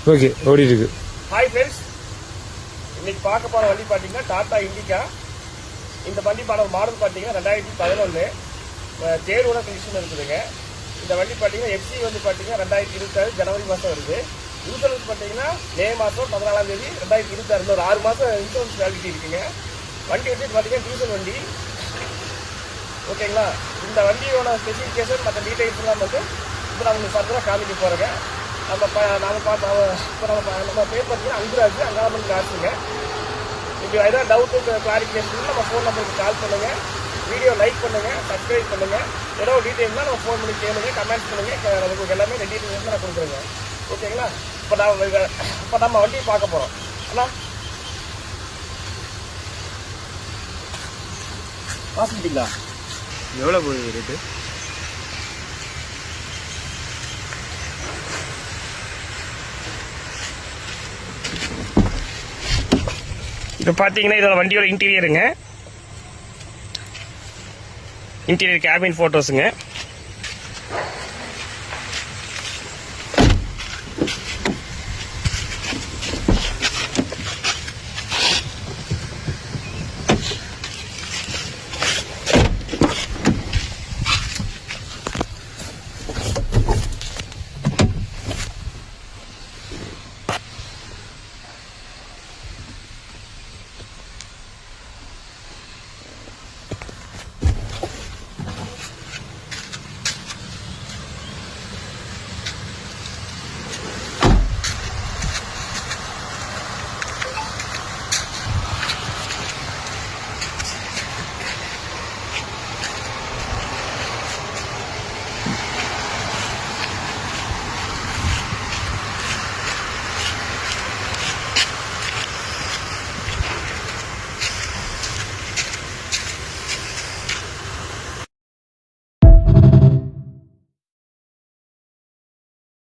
Okay ஓடிட்டு இருக்கு. Hi friends, இன்னைக்கு பார்க்க போகிற வண்டி பார்த்தீங்கன்னா டாடா இண்டிகா. இந்த வண்டி மாடல் பார்த்தீங்கன்னா 2011 தேர்வோட கண்டிஷன் இருக்குதுங்க. இந்த வண்டி பார்த்தீங்கன்னா எஃப்சி வந்து பார்த்தீங்கன்னா 2026 ஜனவரி மாதம் வருது. இன்சூரன்ஸ் பார்த்தீங்கன்னா மே மாதம் 14ஆம் தேதி 2026 ஒரு 6 மாதம் இன்சூரன்ஸ் வேலிடிட்டி இருக்குங்க. வண்டி வந்து பார்த்தீங்கன்னா டீசல் வண்டி. ஓகேங்களா? இந்த வண்டியோட ஸ்பெசிஃபிகேஷன் மற்ற டீடைல்ஸ்லாம் வந்து இப்போ நான் உங்களுக்கு ஃபர்தராக காமிக்க போகிறேங்க. நம்ம பேர் பார்த்தீங்கன்னா அங்குராஜ் அங்காமன் காசுங்க. இப்போ ஏதாவது டவுட்டு கிளாரிஃபிகேஷன் நம்ம ஃபோன் நம்பருக்கு கால் பண்ணுங்கள், வீடியோ லைக் பண்ணுங்கள், சப்ஸ்கிரைப் பண்ணுங்கள். ஏதோ டீட்டெயில்னால் நம்ம ஃபோன் பண்ணி கேளுங்க, கமெண்ட்ஸ் பண்ணுங்கள். உங்களுக்கு எல்லாமே இந்த டீட்டெயில்ஸ் நான் கொடுக்குறேங்க. ஓகேங்களா? இப்போ நம்ம வண்டியை பார்க்க போகிறோம். அண்ணா பார்த்துட்டீங்களா? எவ்வளோ போகுது ரேட்டு? இப்போ பார்த்தீங்கன்னா இதோட வண்டியோட இன்டீரியருங்க. Interior cabin ஃபோட்டோஸுங்க.